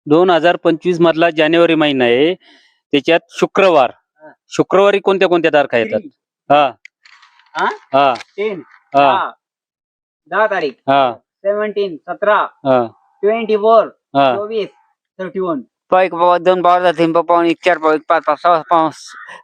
2025 मधला जानेवारी महिना आहे. त्याच्यात शुक्रवार. शुक्रवारी कोणत्या कोणत्या तारखा येतात? हा हा हा 10 हा 10 तारीख हा 17 17 हा 24 हा 24 31 पाईक पाव 2 पाव 3 पाव 1 4 पाव 1 5 पाव 6 पाव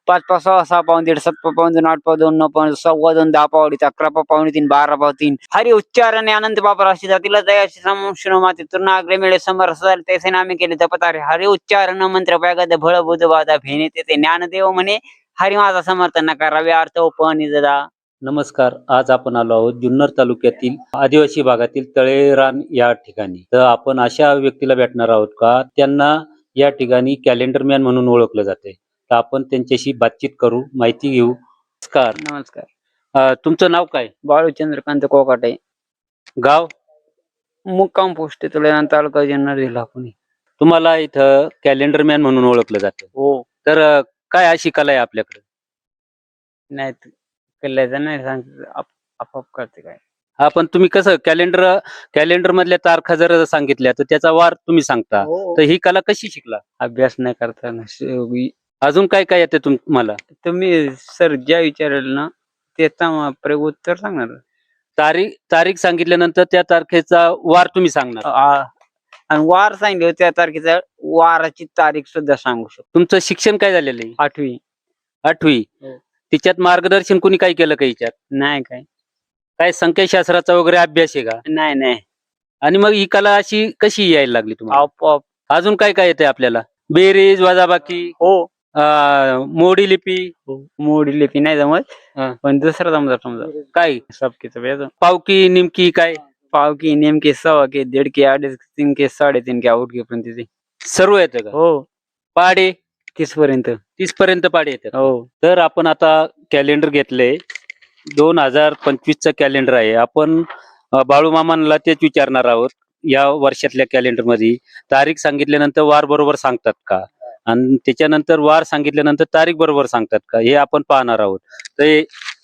5 पाव 6 6 पाव 1.5 7 पाव 2 8 पाव 2 9 पाव 6 2 10 पाव 11 पाव 3 12 पाव 3 हरि उच्चारणे अनंत बापर अशी जातीला दयाशी समुष्ण माते तुर्नाग्रे मिळे समरस तैसे नामे केले जपतारे हरि उच्चारण मंत्र पागद भळ बुध बाधा भेने ते ज्ञानदेव म्हणे हरि माझा समर्थन करावे अर्थ उपनी जदा. नमस्कार. आज आपण आलो आहोत जुन्नर तालुक्यातील आदिवासी भागातील तळेरान या ठिकाणी. तर आपण अशा व्यक्तीला भेटणार आहोत का त्यांना या ठिकाणी कॅलेंडर मॅन म्हणून ओळखलं जाते. तर आपण त्यांच्याशी बातचीत करू, माहिती घेऊ. नमस्कार. नमस्कार. तुमचं नाव काय? बाळू चंद्रकांत कोकाटे, गाव? मुक्काम पोस्ट तुळेरान तालुका जुन्नर जिल्हा पुणे. तुम्हाला इथं कॅलेंडर मॅन म्हणून ओळखलं जातं. हो. तर काय अशी कला आहे आपल्याकडे? नाही कल्ल्याचं नाही सांगत आपोआप करते काय. हा, पण तुम्ही कसं कॅलेंडर मधल्या तारखा जर सांगितल्या तर त्याचा वार तुम्ही सांगता. तर ही कला कशी शिकला? अभ्यास नाही करताना अजून काय काय येते तुम्हाला? तुम्ही सर ज्या विचारेल ना त्याचा उत्तर सांगणार. तारीख सांगितल्यानंतर त्या तारखेचा वार तुम्ही सांगणार. आणि वार सांगितले त्या तारखेचा वाराची तारीख सुद्धा सांगू शकतो. तुमचं शिक्षण काय झालेलं आहे? 8वी. 8वी. हो. तिच्यात मार्गदर्शन कोणी काय केलं का? याच्यात नाही काय संख्याशास्त्राचा वगैरे अभ्यास आहे का? नाही आणि मग ही कला अशी कशी यायला लागली तुम्हाला? आपोआप. अजून काय काय येते आपल्याला? बेरीज, वजाबाकी, हो. मोडी लिपी? मोडी लिपी नाही जमत, हा. पण दुसरा समजा काय? सबकीचं वेळ पावकी, निमकी काय? पावकी, नेमके, सवा के, दीड के, 2.5 3 के, 3.5 के, आउट के पर्यंत सर्व येतं का? हो. पाडे 30 पर्यंत. 30 पर्यंत पाडे येतात. हो. तर आपण आता कॅलेंडर घेतले, 2025चं कॅलेंडर आहे. आपण बाळू मामांना तेच विचारणार आहोत. या वर्षातल्या कॅलेंडर मध्ये तारीख सांगितल्यानंतर वार बरोबर सांगतात का, आणि त्याच्यानंतर वार सांगितल्यानंतर तारीख बरोबर सांगतात का, हे आपण पाहणार आहोत. तर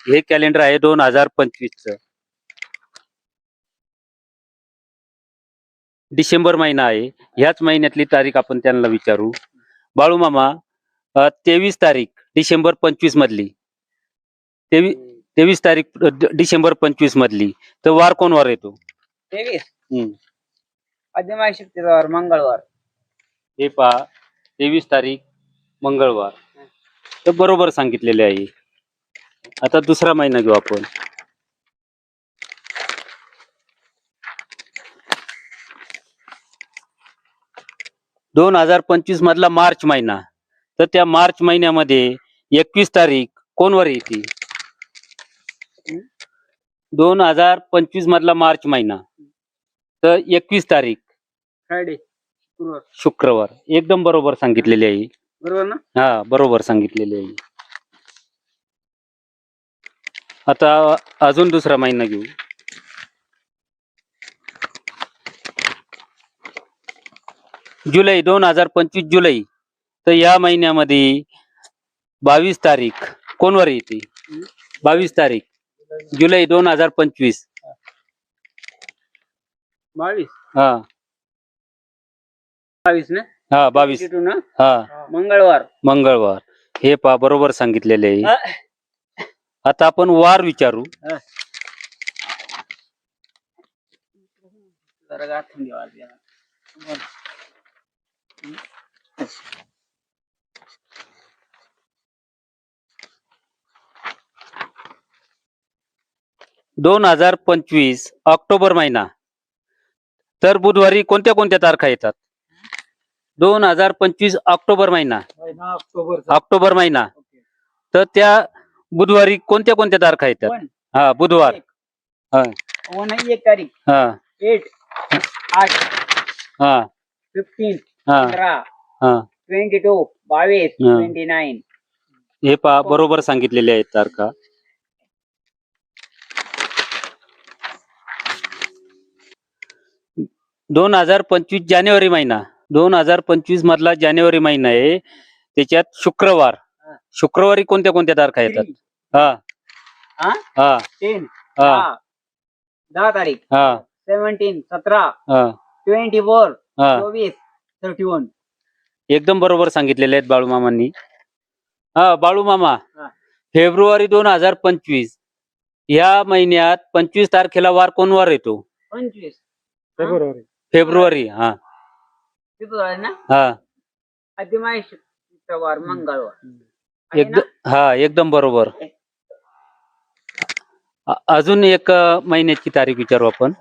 हे कॅलेंडर आहे 2025चं. डिसेंबर महिना आहे. ह्याच महिन्यातली तारीख आपण त्यांना विचारू. बाळू मामा, 23 तारीख डिसेंबर 25 मधली, 23 तारीख डिसेंबर 25 मधली, तर वार कोण वार येतो? 23 अधिमाय शक्तीचा वार मंगळवार. हे पहा, 23 तारीख मंगळवार. तर बरोबर सांगितलेले आहे. आता दुसरा महिना घेऊ आपण. दोन 2025 मधला मार्च महिना. तर त्या मार्च महिन्यामध्ये 21 तारीख कोण वार येते? 2025 मधला मार्च महिना, तर 21 तारीख फ्रायडे, शुक्रवार. एकदम बरोबर सांगितलेले आहे. बरोबर ना? हा, बरोबर सांगितलेले आहे. आता अजून दुसरा महिना घेऊ. जुलै, 2025 जुलै. तर या महिन्यामध्ये 22 तारीख कोण वार येते? 22 तारीख जुलै 2025. 22. हा 22 ना? हा 22. 22 ना? हा, मंगळवार. हे पहा, बरोबर सांगितलेले आहे. आता आपण वार विचारू. जरा गाठून घ्या आज याला. 2025 ऑक्टोबर महिना. तर बुधवारी कोणत्या कोणत्या तारखा येतात? 2025 ऑक्टोबर महिना, ऑक्टोबर महिना. तर त्या बुधवारी कोणत्या कोणत्या तारखा येतात? हा, बुधवार. हा 1 तारीख. हा 8 8 हा 15 हा 15 हा 22 22 29. हे पहा, बरोबर सांगितलेले आहेत तारखा. दोन 2025 जानेवारी महिना. 2025 मधला जानेवारी महिना आहे. त्याच्यात शुक्रवारी कोणत्या कोणत्या तारखा येतात? हा हा 10 हा 10 तारीख. हा 17 17 हा 24 हा 24 31. एकदम बरोबर सांगितलेले आहेत बाळू मामांनी. हा बाळू मामा, हा. फेब्रुवारी 2025 या महिन्यात 25 तारखेला वार कोण वार येतो? 25. फेब्रुवारी. हा फेब्रुवारी ना? हा अधिमास शुक्रवार मंगळवार. आहे ना? एकदम हा एकदम बरोबर. अजून एक महिन्याची तारीख विचारू आपण.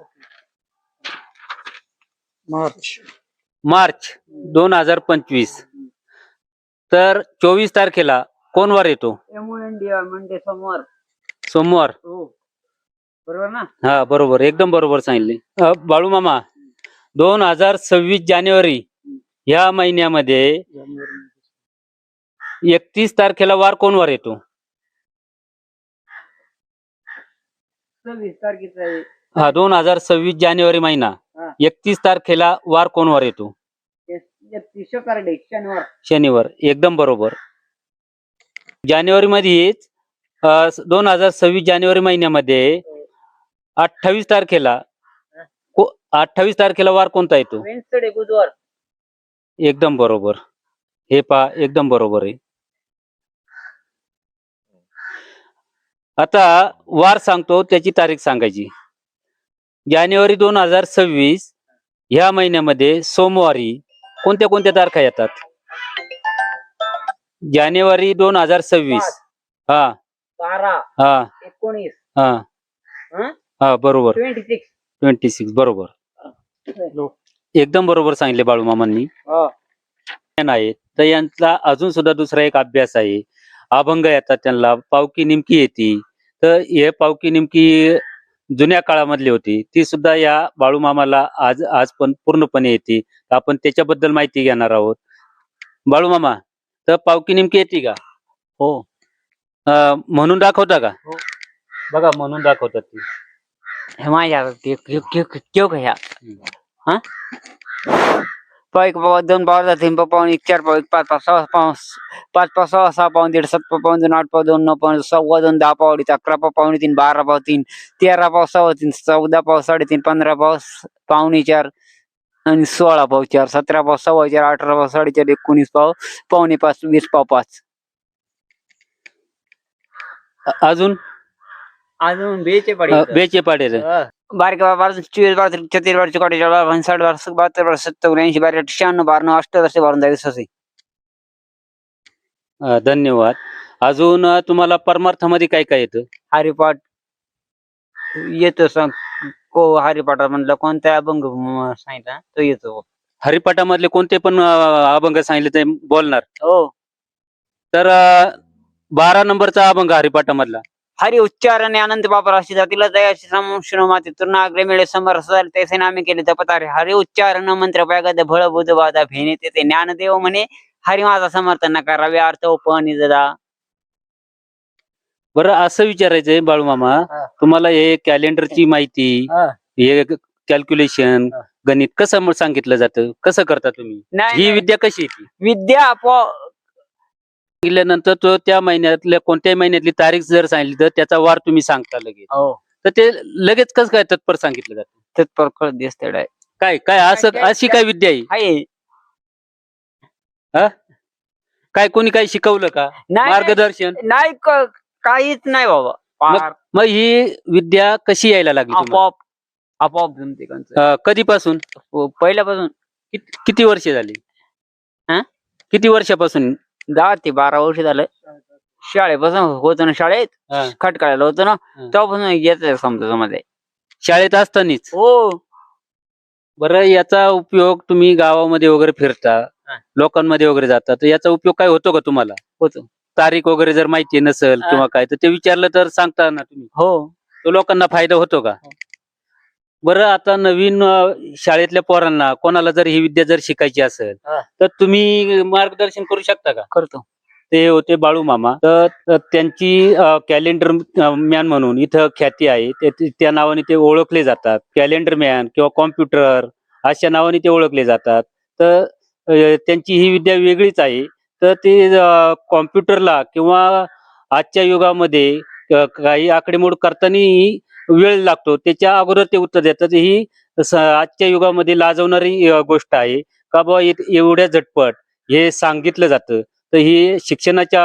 मार्च 2025 तर 24 तारखेला कोण वार येतो? इंडिया म्हणजे सोमवार. सोमवार. हो बरोबर ना? हा बरोबर, एकदम बरोबर सांगितले. बाळू मामा, 2026 जानेवारी या महिन्यामध्ये 31 तारखेला वार कोण वार येतो? 26 तारखेचा आहे. हा 2026 जानेवारी महिना हा. 31 तारखेला वार कोण वार येतो? शुक्रवार शनिवार. शनिवार. एकदम बरोबर. जानेवारी मध्येच 2026 जानेवारी महिन्यामध्ये 28 तारखेला 28 तारखेला वार कोणता येतो? वेन्सडे बुधवार. एकदम बरोबर. हे पहा, एकदम बरोबर आहे. आता वार सांगतो, त्याची तारीख सांगायची. जानेवारी 2026 ह्या महिन्यामध्ये सोमवारी कोणत्या कोणत्या तारखा येतात? जानेवारी 2026. हा 12 हा 19 हा हं? हा बरोबर. 26. 26 बरोबर. एकदम बरोबर सांगितले बाळू मामांनी. हो. आहे तर यांचा अजून सुद्धा दुसरा एक अभ्यास आहे. अभंग येतात त्यांना, पावकी निमकी येते. तर हे पावकी निमकी जुन्या काळामधली होती, ती सुद्धा या बाळू मामाला आज पण पूर्णपणे येते. आपण त्याच्याबद्दल माहिती घेणार आहोत. बाळू मामा, तर पावकी निमकी येते का? हो. म्हणून दाखवता का? हो. बघा म्हणून दाखवतात ती. हे माझ्या क्यों ह्या हा पाव पाव 2 पाव 3 पाव 1 4 पाव 1 5 5 6 पाव 5 पाव 6 6 पाव 1.5 7 पाव 2 8 पाव 2 9 पाव 1.25 2 10 पाव 11 पाव पावणे 3 12 पाव 3 13 पाव 3 14 पाव 3.5 15 पाव पावणे 4 आणि 16 पाव 4 17 पाव 4 18 पाव 4.5 19 पाव पावणे 5 20 पाव 5. अजून बेचे पडे. बेचे पाडे. बारीक बार 24 बार 34 बार 44 बार 59 बार 72 बार 70 80 बार 96 बार 88 बार 22 धन्यवाद. अजून तुम्हाला परमार्थामध्ये काय काय येतं? हरिपाठ येतो सांग को हरिपाठात म्हणलं कोणता अभंग सांगितला तो येतो. हरिपाठामधले कोणते पण अभंग सांगितले ते बोलणार. हो. तर 12 नंबरचा अभंग हरिपाठामधला. हरि उच्चारणे अनंत बापर अशी जातीला दयाशी समुष्ण माती तृणाग्रे मिळे समर सदाल तैसे नामे केले जपतारे हरि उच्चारण मंत्र पैगद भळ बुध बाधा भेने ते ज्ञानदेव म्हणे हरि माझा समर्थ नका रवे अर्थ उपनी जदा. बरं, असं विचारायचंय बाळू मामा, हा. तुम्हाला हे कॅलेंडरची माहिती, हा. हे कॅल्क्युलेशन, गणित कसं सांगितलं जातं, कसं करता तुम्ही? ही नाही विद्या कशी येते? विद्या सांगितल्यानंतर तो त्या महिन्यातल्या कोणत्याही महिन्यातली तारीख जर सांगितली तर त्याचा वार तुम्ही सांगता लगेच. हो तर ते लगेच कसं काय तत्पर सांगितलं जातं? तत्पर कळत दिसते काय काय असं अशी काय विद्या आहे? काय कोणी काही शिकवलं का? नाही मार्गदर्शन? नाही काहीच नाही बाबा. मग ही विद्या कशी यायला लागली तुम्हाला? आपोआप आपोआप जमते कंच. कधीपासून? पहिल्यापासून किती वर्ष झाली? हा? किती वर्षापासून? 10 ते 12 वर्ष झालं. शाळेपासून होतो ना, शाळेत हा. खटकाळायला होतो ना, तेव्हापासून येत समजा मध्ये शाळेत असतानाच? हो. बरं, याचा उपयोग तुम्ही गावामध्ये वगैरे फिरता, लोकांमध्ये वगैरे जाता, तर याचा उपयोग काय होतो का तुम्हाला? होतो. तारीख वगैरे जर माहिती नसेल किंवा काय तर ते विचारलं तर सांगता ना तुम्ही? हो. तो लोकांना फायदा होतो का? बरं, आता नवीन शाळेतल्या पोरांना कोणाला जर ही विद्या जर शिकायची असेल तर तुम्ही मार्गदर्शन करू शकता का? करतो. ते होते बाळू मामा. तर त्यांची कॅलेंडर मॅन म्हणून इथं ख्याती आहे. त्या नावाने ते ओळखले जातात. कॅलेंडर मॅन किंवा कॉम्प्युटर अशा नावाने ते ओळखले जातात. तर त्यांची ही विद्या वेगळीच आहे. तर ते कॉम्प्युटरला किंवा आजच्या युगामध्ये काही आकडेमोड करताना वेळ लागतो, त्याच्या अगोदर ते उत्तर देतात. ही आजच्या युगामध्ये लाजवणारी गोष्ट आहे. का बुवा एवढ्या झटपट हे सांगितलं जातं. तर ही शिक्षणाचा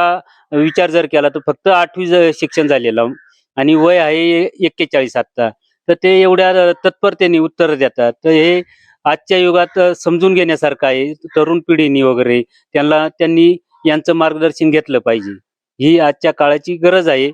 विचार जर केला तर फक्त 8वी शिक्षण झालेलं आणि वय आहे 41 आता. तर ते एवढ्या तत्परतेने उत्तर देतात. तर हे आजच्या युगात समजून घेण्यासारखं आहे. तरुण पिढीने वगैरे त्यांनी यांचं मार्गदर्शन घेतलं पाहिजे. ही आजच्या काळाची गरज आहे.